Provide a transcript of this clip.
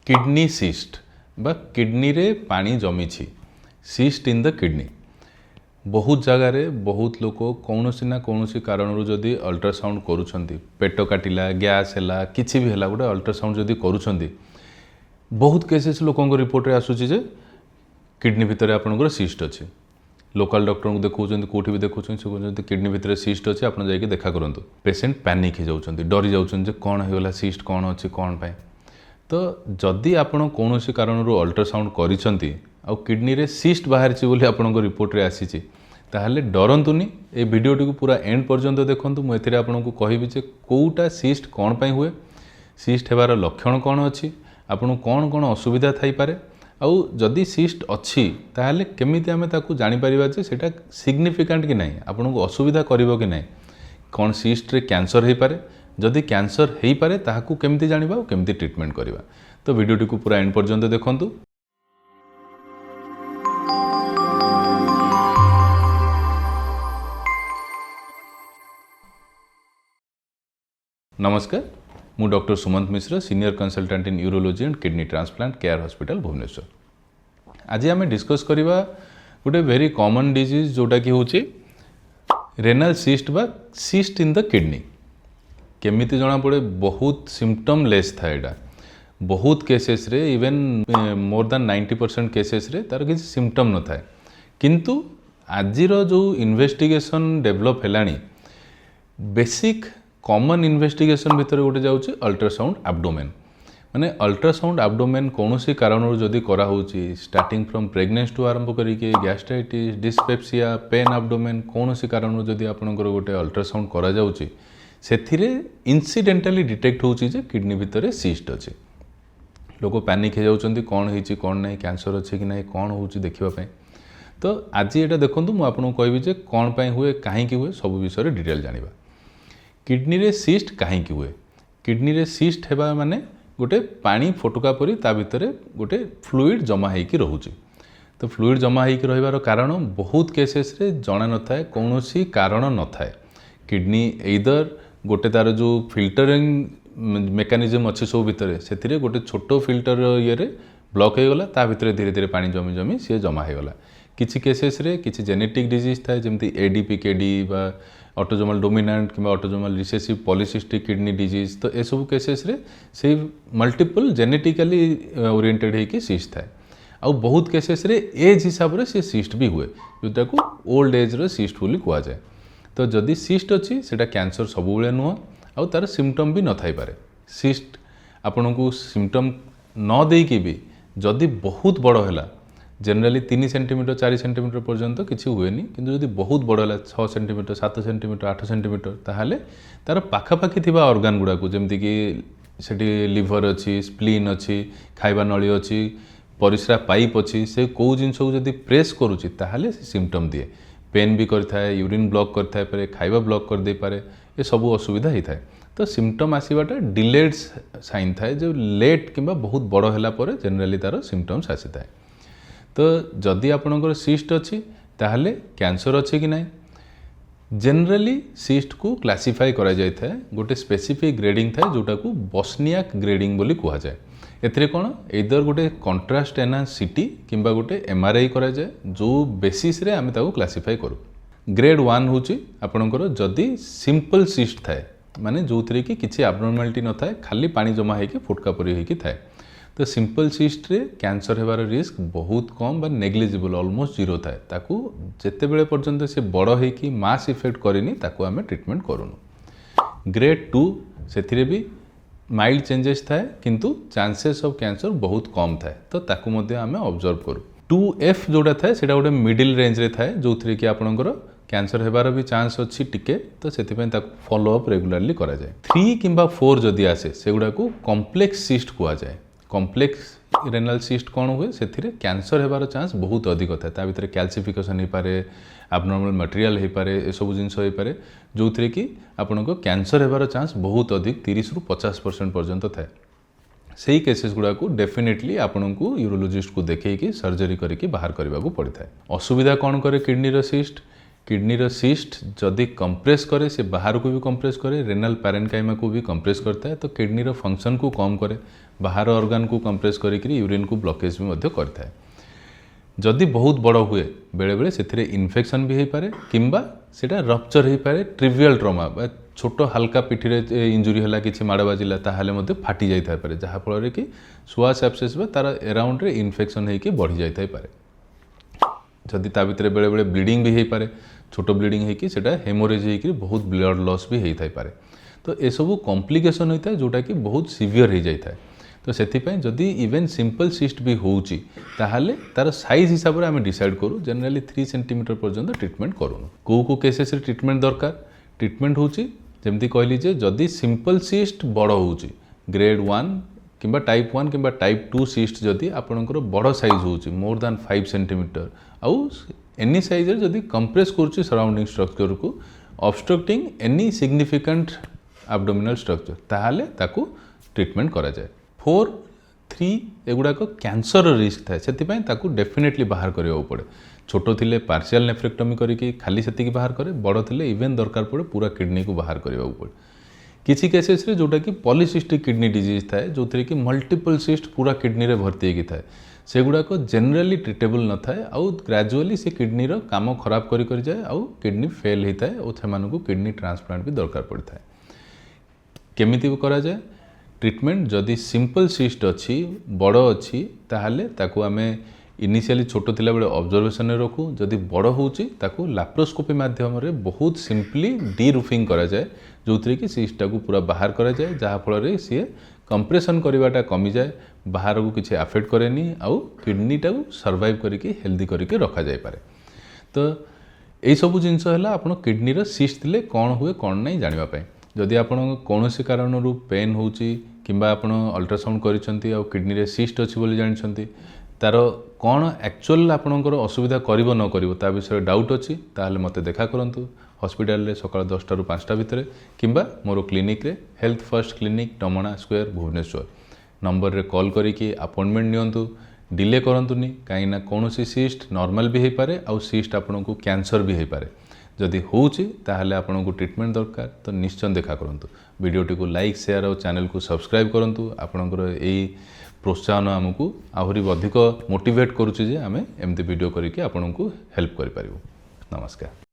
Kidney cyst बा kidney रे पानी जमी सिस्ट इन द किडनी बहुत जगार बहुत लोक कौन ना कौन कारण जदि अल्ट्रासाउंड करुँच पेट काटिला गैस है किसी भी है गोटे अल्ट्रासाउंड जदि करुँच बहुत केसेस लोकों रिपोर्ट रे आसूची जे किडनी भितर आपंकर सिस्ट अच्छी लोकल डॉक्टर को देखा कौटी भी देखा कहते किडनी भितर सिस्ट अच्छी आप जाकि देखा करूँ पेसेंट पैनिक हो जाती डरी जाऊँ कौन होगा सिस्ट कौन अच्छी कौन पाए तो जदि आपण कौन कारण अल्ट्रासाउंड करिसेंती आ किडनी रे सिस्ट बाहर बोली आपंक रिपोर्ट रे आसी ताहले डरंतुनी ए वीडियोटी को पूरा एंड पर्यंत देखूँ मुझे आपको कहबी जे कौटा सिस्ट कौन पाई हुए सिस्ट हेबार लक्षण कौन अच्छी आपन कौन कौन असुविधा थाई पारे आउ जदि सिस्ट अच्छी ताहले केमिति आमे ताकू जानि परिबा जे सेटा सिग्निफिकेंट कि नहीं आपन को असुविधा करिवो कि नहीं कौन सिस्ट रे कैंसर हे पारे जदि कैंसर हे पारे ताहाकू केमिति जानिबा और केमिति ट्रीटमेंट करिबा तो वीडियोटी को पूरा एंड पर्यंत देखंतु। नमस्कार मु doctor Sumant Mishra senior consultant in urology and kidney transplant care hospital Bhubaneswar. आज आम डिस्कस करवा गोटे वेरी कॉमन डिजीज जोटा कि होची रेनल सिस्ट बा सिस्ट इन द किडनी केमिति जना पड़े बहुत सिम्पटम लेस था एटा बहुत केसेस रे इवन मोर देन 90% केसेस रे तार किसी सिम्पटम न थाए किंतु आजिर जो इन्वेस्टिगेशन डेवलप हेलानी बेसिक कॉमन इन्वेस्टिगेशन भितर गोटे जाऊँगी अल्ट्रासाउंड एब्डोमेन माने अल्ट्रासाउंड एब्डोमेन कौन सी कारण जदि करा होची स्टार्टिंग फ्रॉम प्रेग्नेंस टू आरंभ करिके गैस्ट्राइटिस डिस्पेप्सिया पेन एब्डोमेन कौन सी कारण जदि आपनकर गोटे अल्ट्रासाउंड करा जाउची सेथिरे इनसीडेंटली डिटेक्ट होची जे किडनी भितर सिस्ट अच्छे लोक पैनिक हो जाउछंती कौन होईची कौन नहीं कैंसर अच्छे कि नहीं कौन होची देखिबा पय तो आज एटा देखंतु मु आपन कहबी जे कौन पय हुए काहे कि हुए सब विषय डिटेल जानिबा। किडनी रे सिस्ट कहीं हुए किडनी रे सिस्ट हेबा माने गोटे पानी फोटका परी ता भितर गोटे फ्लूइड जमा होगी रोचे तो फ्लूइड जमा होगी रहिबार कारण बहुत केसेस रे जना न थाए कौन सी कारण न थाए किडनी एइदर गोटे तार जो फिल्टरिंग मेकानिजम अच्छे सब भितर से गोटे छोट फिल्टर ये ब्लॉक हो गला ता भितर धीरे धीरे पानी जमी जमी सी जमा हो गला किसी केसेस रे किसी जेनेटिक डिजीज थाए जमती एडीपीकेडी बा ऑटोजोमल डोमिनेंट कि autosomal recessive polycystic kidney disease तो ये सब केसेस रे से मल्टीपल जेनेटिकली ओरिएंटेड होगी सिस्ट थाए आ बहुत केसेस रे एज हिसाब से सिस्ट भी हुए जोटा को ओल्ड एज रो सिस्ट बोली कह जाए तो जदि सिस्ट अच्छी सेटा कैंसर सबुबले नुह आ तार सिम्पटम भी न थाई पारे सिस्ट आपन को सिम्पटम न देकी भी जदि बहुत बड़ है जनरली 3 सेंटीमीटर 4 सेंटीमीटर पर्यंत किसी हुए किंतु जदि बहुत बड़ है 6 सेंटीमीटर 7 सेंटीमीटर 8 सेंटीमीटर ताहले तार पाखापाखि थिबा ऑर्गन गुड़ा को जमती कि सेठी लिवर अच्छी स्प्लीन अच्छी खाइबा नली अच्छी परिस्रा पाइप अच्छी से कौ जिन को जदि प्रेस करुच्ची ताहले सिम्पटम दिए पेन भी करथाए यूरिन ब्लॉक करथाए पारे खाइबा ब्लॉक कर दे पारे ये सब असुविधा ही थाए तो सिम्पटम आसवाटा डिलेड साइन थाए जो लेट किंबा बहुत बड़ है जनरली तार सिम्पटम्स आसी थाए तो जदि आपनकर सिस्ट अच्छी ताहले कैंसर अच्छे कि नहीं जनरली सिस्ट को क्लासीफाई करा जाय थाए गोटे स्पेसिफिक ग्रेडिंग थाए जोटा को बॉस्नियाक ग्रेडिंग बोली कहा जाए एथिरे कौन इधर गोटे कंट्रास्ट एनहांस सीटी किंबा गोटे एमआरआई करा जाए जो बेसिस रे आमे ताको क्लासीफाई करू ग्रेड 1 होची आपनकर जदि सिंपल सिस्ट थाए माने जो थरे कि किछि एब्नॉर्मलिटी न थाए खाली पानी जमा होगी फुटका परी होगी थाए तो सिंपल सिस्ट रे कैंसर हेबार रिस्क बहुत कम बा नेग्लिजिबल ऑलमोस्ट जीरो थाए ताकू जेते बेले पर्यंत से बड़ होगी मास इफेक्ट करेनी ताकू आमे ट्रीटमेंट करूनु ग्रेड 2 सेथिरे भी माइल्ड चेंजेस थाए किंतु चांसेस ऑफ कैंसर बहुत कम थाए तो ताकू मध्ये आमे ऑब्जर्व करू 2F जोड़ा थाए सेटा गोटे मिडिल रेंज रे थाए जो थरे कि आपनकर कैंसर हेबार भी चांस अच्छी टिके तो सेथिपैं ताकू फॉलो अप रेगुलरली करा जाए 3 किंबा 4 जदि आसे सेगुडा को कॉम्प्लेक्स सिस्ट कहा जाए कॉम्प्लेक्स रेनल सिस्ट कौन हुए से कैंसर हेबार चांस बहुत अधिक थाए ता भितर कैल्सिफिकेशन हो पारे एब्नॉर्मल मटेरियल हो पारे ए सब जिनस हो पारे जो थरे कि आपनको कैंसर हेबार चांस बहुत अधिक 30 रु 50% पर्यंत थाए सही केसेस गुड़ा को डेफिनेटली आपन को यूरोलॉजिस्ट को देखैकि सर्जरी करके बाहर करने को पड़ता है। असुविधा कौन करे किडनी रो सिस्ट किडनी सिस्ट जदि कंप्रेस करे से बाहर को भी कंप्रेस करे, रेनल पैरेन्काइमा को भी कंप्रेस करता है, तो किडनी फंक्शन को कम करे, बाहर ऑर्गन को कंप्रेस करिक यूरिन को ब्लॉकेज भी मध्य करता है। जदि बहुत बड़ हुए बेले बेले से इन्फेक्शन भी हो पारे किंबा सेटा रप्चर हो पारे, ट्रिवियल ट्रमा छोट हल्का पिठी इंजुरी है कि माड़ बाजिला ताहले मध्य फाटी जाई पारे, जहाँफल कि सुआस एब्सेस तार एराउंड रे इन्फेक्शन होकर बढ़ी जाई पारे। जदि ता भितर बेले बेले ब्लीडिंग भी हो पारे, छोट ब्लीडिंग होकर सेटा हेमोरेज होकर बहुत ब्लड लॉस भी होता है पारे। तो ये सब कॉम्प्लिकेशन होता है जोटा कि बहुत सीवियर हो जाता है। तो से जदि इवेन सिंपल सिस्ट भी होची ताहले तार साइज हिसाब से आम डिसाइड करूँ, जेनराली 3 सेंटीमीटर पर्यंत ट्रिटमेंट करूँ। को केसेस रे ट्रिटमेंट दरकार, ट्रिटमेंट होची जमती कहली जे जदि सिंपल सिस्ट बड़ होची ग्रेड 1 किंबा टाइप 1 किंबा टाइप 2 सिस्ट जदि आपणकर बड़ साइज होची मोर दैन 5 सेंटीमीटर आउ एनी साइज जदि कंप्रेस करुच्ची सराउंडिंग स्ट्रक्चर को obstructing any significant abdominal structure, ताहले ताकू ट्रिटमेंट करा जाए। 4, 3 एगुड़ाक कैंसर रिस्क थाए, से डेफिनेटली बाहर करने पड़े। छोट थिले पार्शियल नेफ्रेक्टोमी करके खाली से बाहर करे, बड़ थिले इवेन दरकार पड़े पूरा किडनी को बाहर करने पड़े। किसी केसेस रे जोटा कि पॉलीसिस्टिक किडनी डिजीज थाए जो कि मल्टीपल सिस्ट पूरा किडनी रे भर्ती होगी थाए, सेगुड़ाक जेनराली ट्रिटेबल न थाए आउ ग्रेजुअली से किडनी रो काम खराब करी जाए आउ किडनी फेल होता है और से किडनी ट्रांसप्लांट भी दरकार पड़ता है। केमिति करा जाए ट्रिटमेंट? जदि सिंपल सिस्ट अच्छी बड़ अच्छी ताहले ताकू आमे इनिशियली छोट थिला बेले ऑब्जर्वेशन रखू, जदि बड़ होची ताकू लैप्रोस्कोपी माध्यम रे बहुत सिंपली डी रूफिंग करा जाए, जो कि सिस्टा को पूरा बाहर करा जाए, जहाँफल सी कंप्रेशन करवाटा कमी जाए, बाहर को किसी अफेक्ट करेनी आउ किडनीटा को सर्वाइव करके हेल्दी करके रखा जाए पारे। तो यही सब जिनस है आप किडनी सिस्ट थिले कौन हुए कौन नहीं जानापी। जदि आप कौन कारण पेन होची किंबा आप अल्ट्रासाउंड करिसेंती आ किडनी सिस्ट अच्छी बोली जानते तार कौन एक्चुअल आपणकर असुविधा करिवो न करिवो ता विषय डाउट अच्छी, ताहले मते देखा करंतु हॉस्पिटल रे सकाळ 10 ରୁ 5ଟା भितर किंबा मोर क्लिनिक रे Health First clinic Damana square Bhubaneswar number रे कॉल करिकी अपॉइंटमेंट नियंतु। डिले करंतुनी कहीं कौन सिस्ट नॉर्मल भी हो पारे आ सिस्ट आपन को कैंसर भी हो पारे। जदि होची ताहले आपन को ट्रीटमेंट दरकार, तो निश्चय देखा करंतु। वीडियोटी को लाइक शेयर और चैनल को सब्सक्राइब करंतु। आपनकर एई प्रोत्साहन आमको आहरी अधिक मोटिवेट करुच्ची जे आमे एमती वीडियो करके आपन को हेल्प करि पारिबु। नमस्कार।